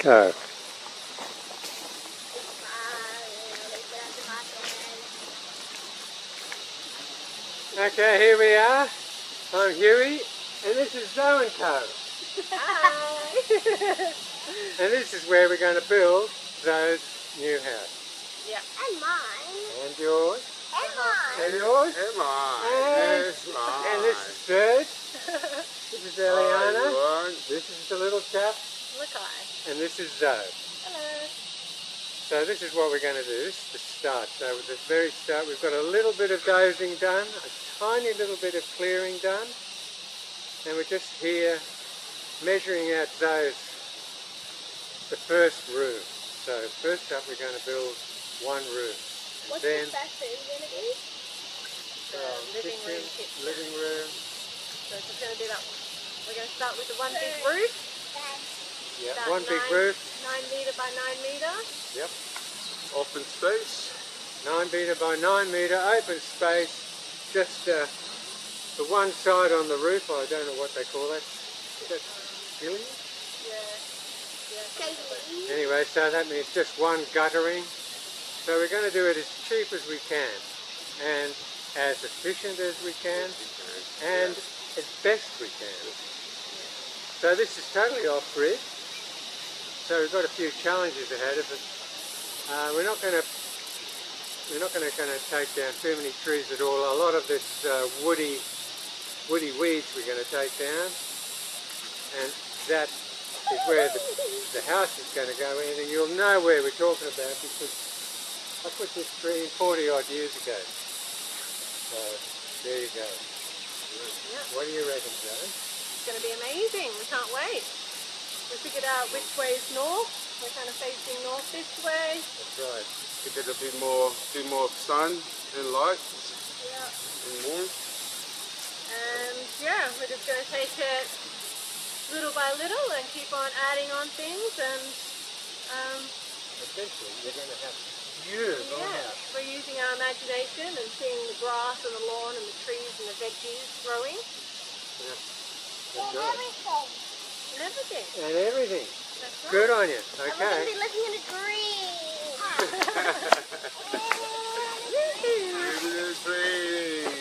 Go. Okay, here we are. I'm Huey, and this is Zo&co. Hi. And this is where we're going to build Zo's new house. Yeah. And mine. And yours. And mine. And yours. And mine. And, Yes, mine. and this is Serge. This is Eliana. This is the little chap. Mackay. And this is Zo. Hello. So this is what we're going to do. This is the start. So at the very start we've got a little bit of dozing done, a tiny little bit of clearing done, and we're just here measuring out Zo's, the first room. So first up we're going to build one room. And What's then the first room going to be? Living room, kitchen. Living room. So it's going to be that one. We're going to start with the one big roof. Yeah, About one big roof. 9 metre by 9 metre. Yep. Open space. 9 metre by 9 metre, open space. Just the one side on the roof, I don't know what they call that. Is that ceiling? Yeah. Anyway, so that means just one guttering. So we're going to do it as cheap as we can, and as efficient as we can, and as best we can. So this is totally off-grid. So we've got a few challenges ahead of us. We're not going to take down too many trees at all. A lot of this woody weeds we're going to take down, and that is where the house is going to go in, and you'll know where we're talking about because I put this tree in 40 odd years ago. So there you go. Yeah. What do you reckon, Joe? It's going to be amazing. We can't wait. We figured out which way is north. We're kind of facing north this way. That's right. To get a bit more sun and light Yeah. and warmth. And yeah, we're just going to take it little by little and keep on adding on things, and Essentially, you're going to have beautiful house. we're using our imagination and seeing the grass and the lawn and the trees and the veggies growing. Yeah. That's right. And everything. And everything. That's right. Good on you. And we're Okay. going to be living in a dream. Living in a dream.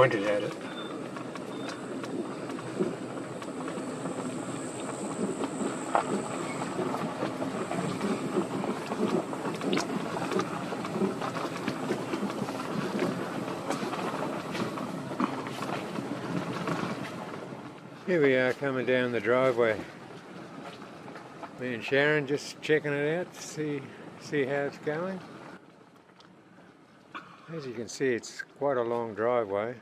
pointed at it. Here we are coming down the driveway. Me and Sharon just checking it out to see how it's going. As you can see, it's quite a long driveway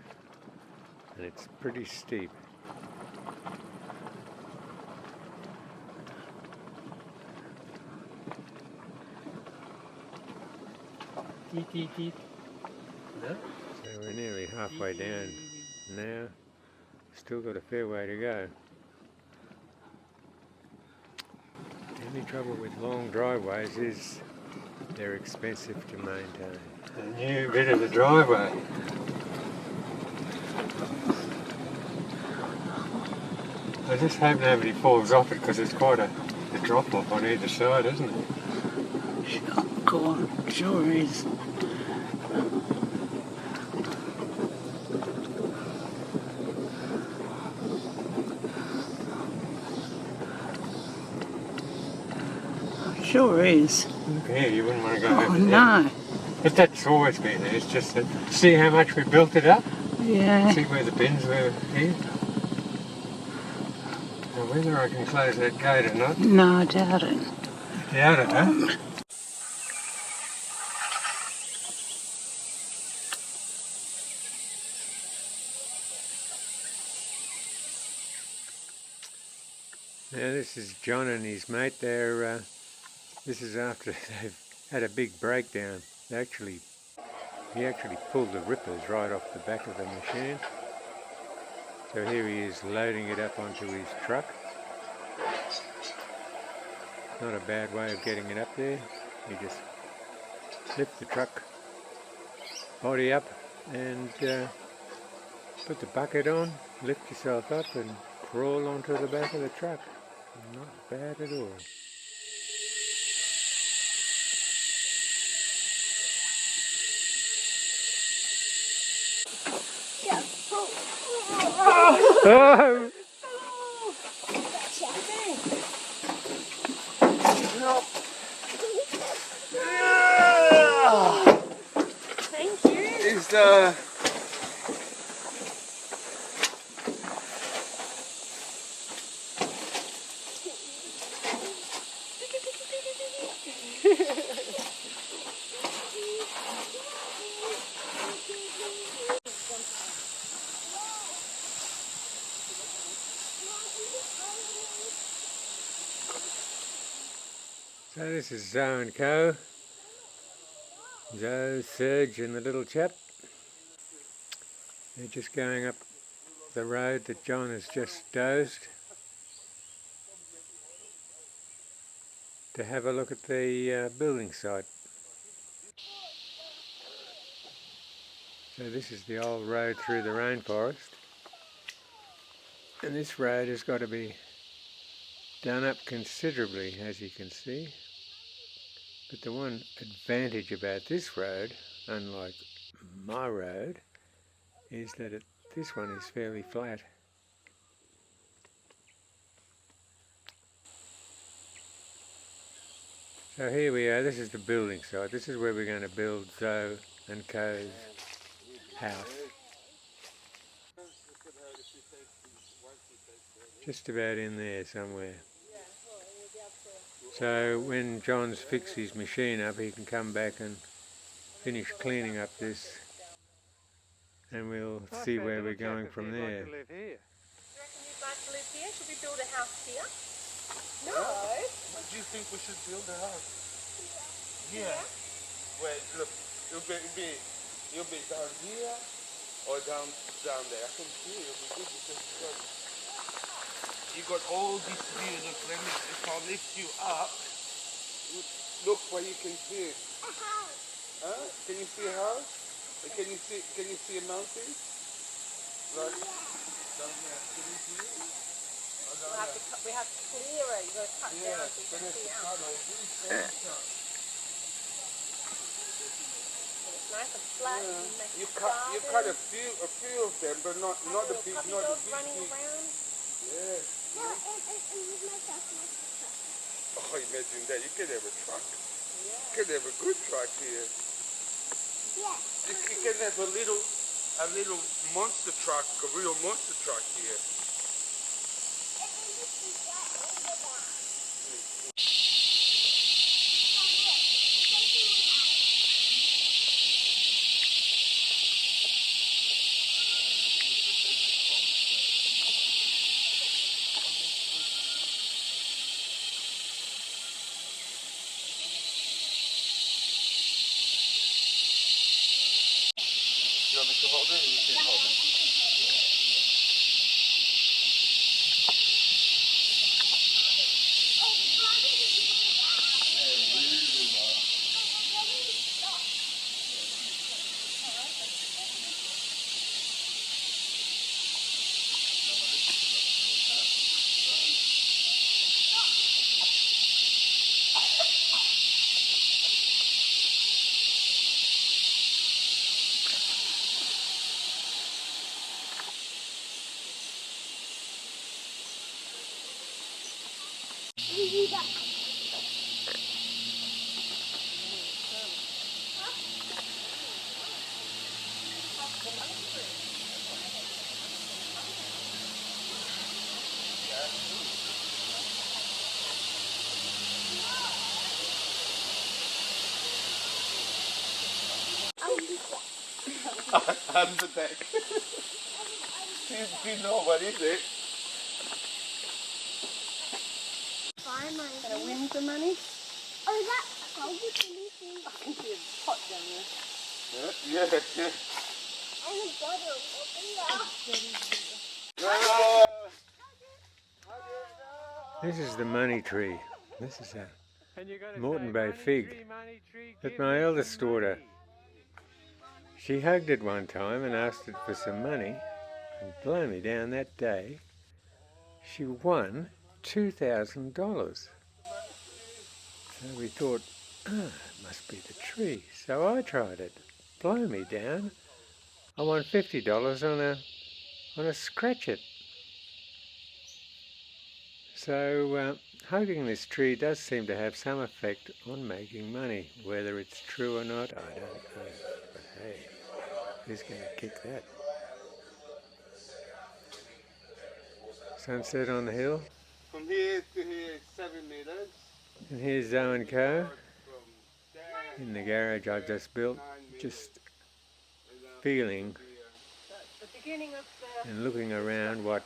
and it's pretty steep. No? So we're nearly halfway down now. Still got a fair way to go. The only trouble with long driveways is they're expensive to maintain. A new bit of the driveway. I just hope nobody falls off it because it's quite a drop off on either side, isn't it? Sure is. Sure is. Yeah, you wouldn't want to go over there. No. But that's always been there. It's just that, see how much we built it up? Yeah. See where the bins were here? Now whether I can close that gate or not. No, I doubt it. Doubt it, huh? Now this is John and his mate. This is after they've had a big breakdown. He actually pulled the rippers right off the back of the machine. So here he is loading it up onto his truck. Not a bad way of getting it up there. You just lift the truck body up and put the bucket on, lift yourself up and crawl onto the back of the truck. Not bad at all. Oh! Thank you. Is the So this is Zo&co. Zo, Serge and the little chap. They're just going up the road that John has just dozed to have a look at the building site. So this is the old road through the rainforest, and this road has got to be done up considerably, as you can see. But the one advantage about this road, unlike my road, is that this one is fairly flat. So here we are, this is the building site. This is where we're going to build Zo&co's house. Just about in there somewhere. So when John's fixed his machine up, he can come back and finish cleaning up this, and we'll see where we're going from there. Do you reckon you'd like to live here? Should we build a house here? No. What do you think we should build a house? Yeah. Wait, look, you'll be down here or down there. I can see it'll be good because you got all this view. Look, if I lift you up, look where you can see it. Huh? Can you see a house? Can you see a mountain? Like down there. Can you see it? We have to clear it. You've got to cut down so you can see out. nice and flat. And make You cut a few of them, but not the big, not the big. Running around. Yeah. No, and with my truck. Oh, imagine that. You could have a truck. Yeah. You could have a good truck here. Yeah. You can have a little monster truck, a real monster truck here. You want me to hold it or you can hold it? Under deck. Do you know what is it? Gonna win some money? Oh, that's how you can do things. I can see a pot down there. Yeah. And a bottle. This is the money tree. This is a Moreton Bay fig that my eldest daughter, she hugged it one time and asked it for some money, and blow me down that day, she won $2,000. So we thought, it must be the tree. So I tried it. Blow me down. I won $50 on a scratch it. So hugging this tree does seem to have some effect on making money. Whether it's true or not, I don't know. But hey, who's going to kick that? Sunset on the hill. From here to here is 7 meters. And here's Zo&co in the garage I've just built, just feeling The beginning of the... and looking around what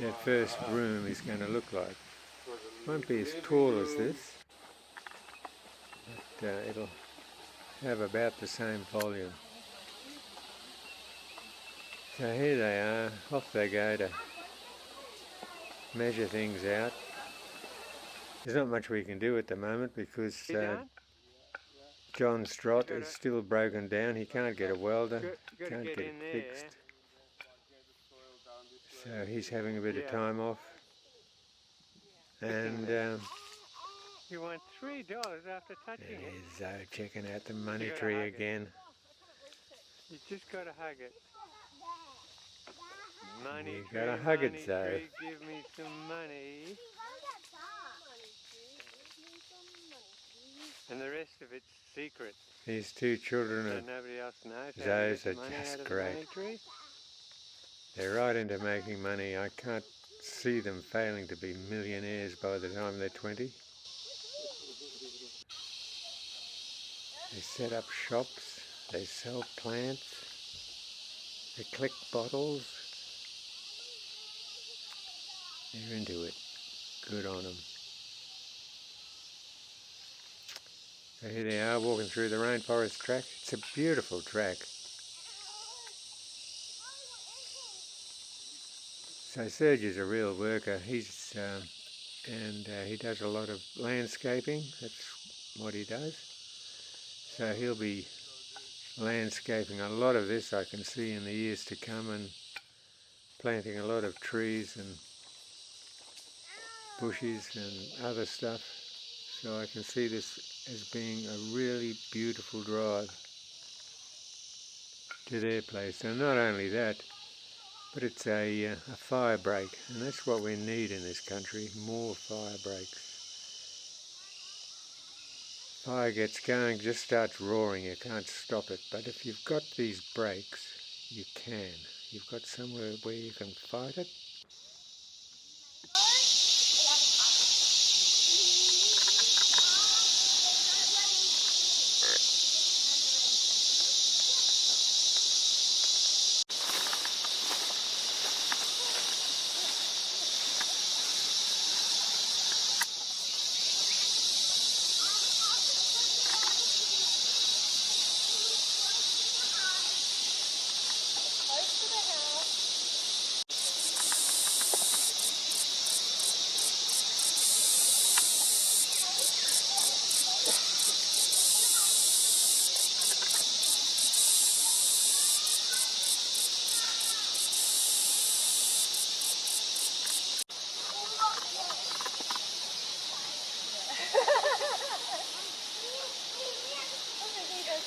that first room is going to look like. Won't be as tall as this, but it'll have about the same volume. So here they are, off they go to measure things out. There's not much we can do at the moment because John's Drott is still broken down. He can't get a welder, can't get it fixed. So he's having a bit of time off. And you want $3 after touching it. there's Zo checking out the money tree again. You just gotta hug it. Money You tree, gotta hug it, money Zo. tree, give me some money. And the rest of it's secret. These two children So are nobody else knows. how to Zo's get are money just out of the great. money tree. They're right into making money. I can't see them failing to be millionaires by the time they're 20. They set up shops, they sell plants, they collect bottles. They're into it. Good on them. So here they are walking through the rainforest track. It's a beautiful track. So Serge is a real worker. He does a lot of landscaping. That's what he does. So he'll be landscaping a lot of this, I can see, in the years to come, and planting a lot of trees and bushes and other stuff. So I can see this as being a really beautiful drive to their place. And not only that, but it's a fire break, and that's what we need in this country, more fire breaks. Fire gets going, just starts roaring, you can't stop it. But if you've got these breaks, you can. You've got somewhere where you can fight it.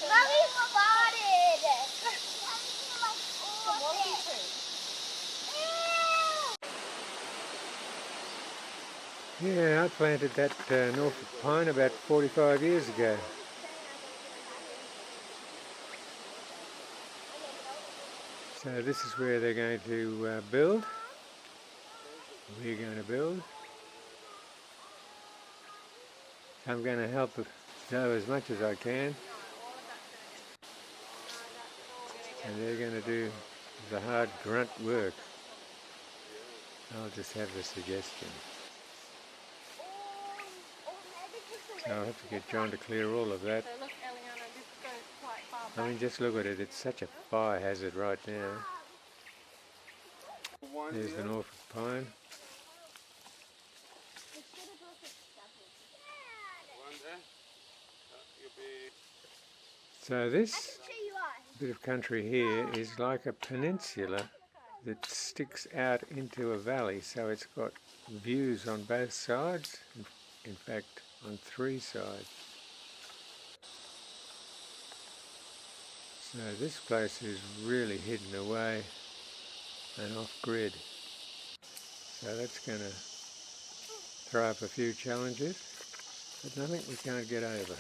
Mommy farted. Yeah, I planted that Norfolk pine about 45 years ago. So this is where they're going to build. We're going to build. I'm going to help Zo as much as I can. And they're going to do the hard grunt work. I'll just have the suggestion. So I'll have to get John to clear all of that. So look, Eliana, this goes quite far back. I mean, just look at it. It's such a fire hazard right now. There's the Norfolk pine. So this bit of country here is like a peninsula that sticks out into a valley, so it's got views on both sides, in fact on three sides. So this place is really hidden away and off grid, so that's going to throw up a few challenges, but nothing we can't get over.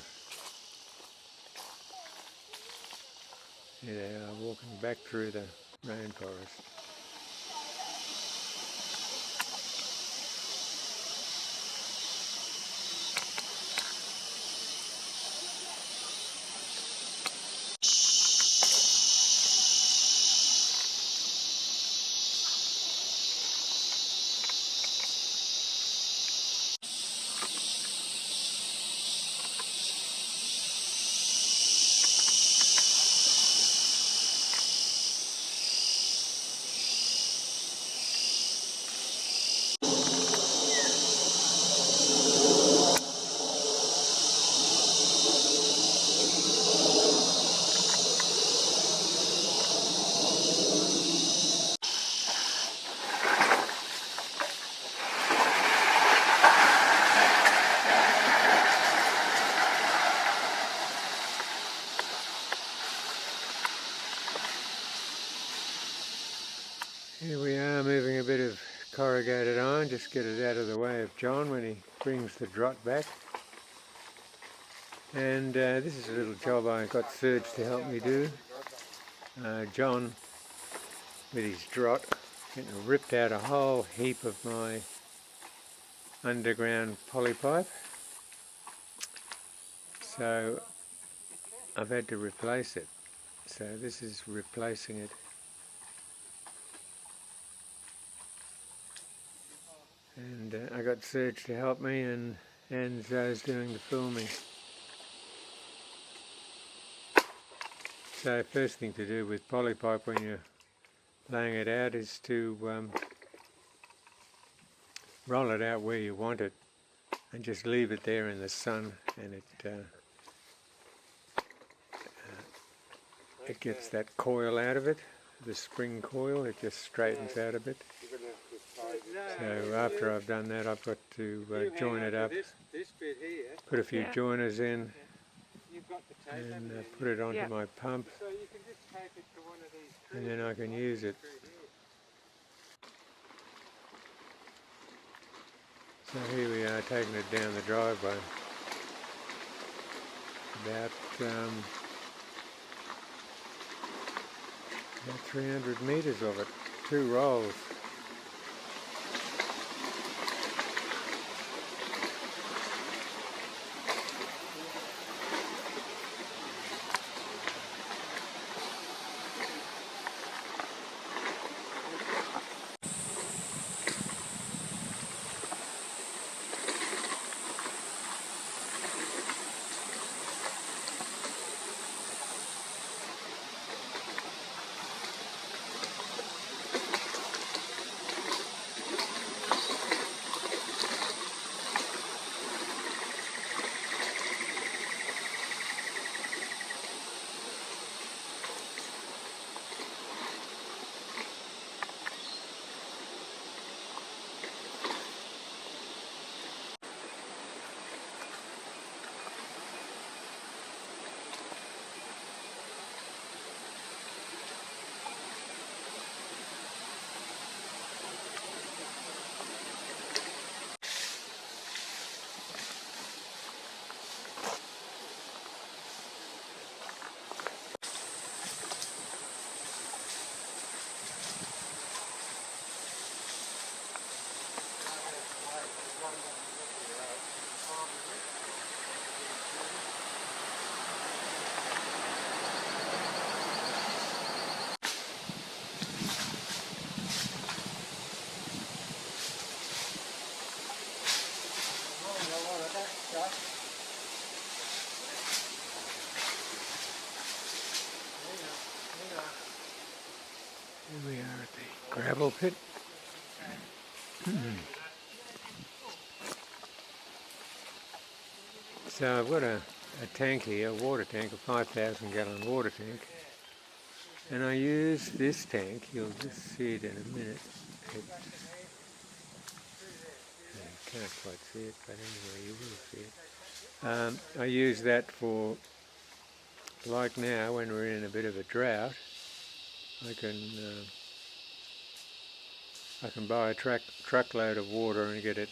Here they are walking back through the rainforest. Here we are, moving a bit of corrugated iron, just get it out of the way of John when he brings the Drott back. And this is a little job I got Serge to help me do. John, with his Drott, ripped out a whole heap of my underground polypipe. So I've had to replace it. So this is replacing it. And I got Serge to help me, and Zo's doing the filming. So first thing to do with polypipe when you're laying it out is to roll it out where you want it and just leave it there in the sun, and it gets that coil out of it, the spring coil, it just straightens out a bit. So after I've done that, I've got to join it up, This bit here. put a few Yeah. joiners in You've got the tape, and haven't you? put it onto Yeah. my pump, So you can just tape it to one of these trees. and then I can use it. So here we are taking it down the driveway. About 300 metres of it, 2 rolls. Here we are at the gravel pit. So I've got a tank here, a water tank, a 5,000 gallon water tank. And I use this tank, you'll just see it in a minute. You can't quite see it, but anyway you will see it. I use that for, like now when we're in a bit of a drought, I can buy a truckload of water and get it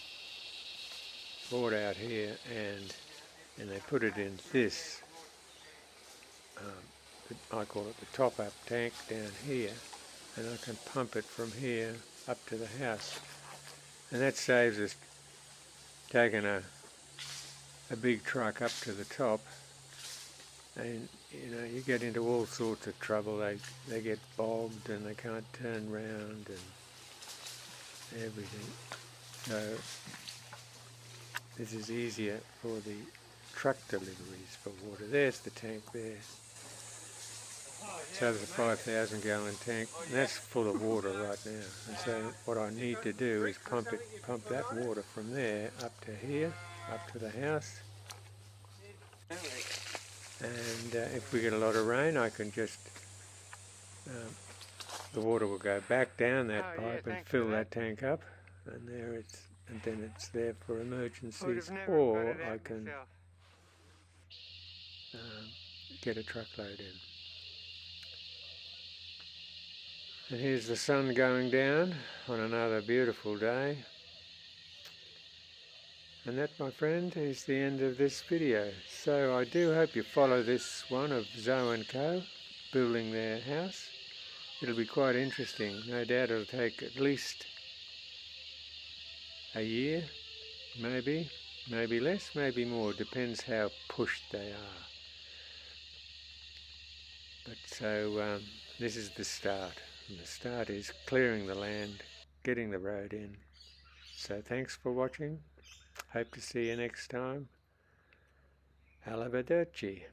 brought out here, and they put it in this, I call it the top-up tank down here, and I can pump it from here up to the house. And that saves us taking a big truck up to the top, and you know, you get into all sorts of trouble. They get bogged and they can't turn round and everything. So this is easier for the truck deliveries for water. There's the tank there. So there's a 5,000 gallon tank, and that's full of water right now. And so what I need to do is pump that water from there up to here, up to the house. And if we get a lot of rain, I can just, the water will go back down that pipe and fill that tank up, and then it's there for emergencies, or I can get a truckload in. And here's the sun going down on another beautiful day. And that, my friend, is the end of this video. So I do hope you follow this one of Zo&co building their house. It'll be quite interesting. No doubt it'll take at least a year, maybe less, maybe more. Depends how pushed they are. But so this is the start. And the start is clearing the land, getting the road in. So thanks for watching. Hope to see you next time. Arrivederci.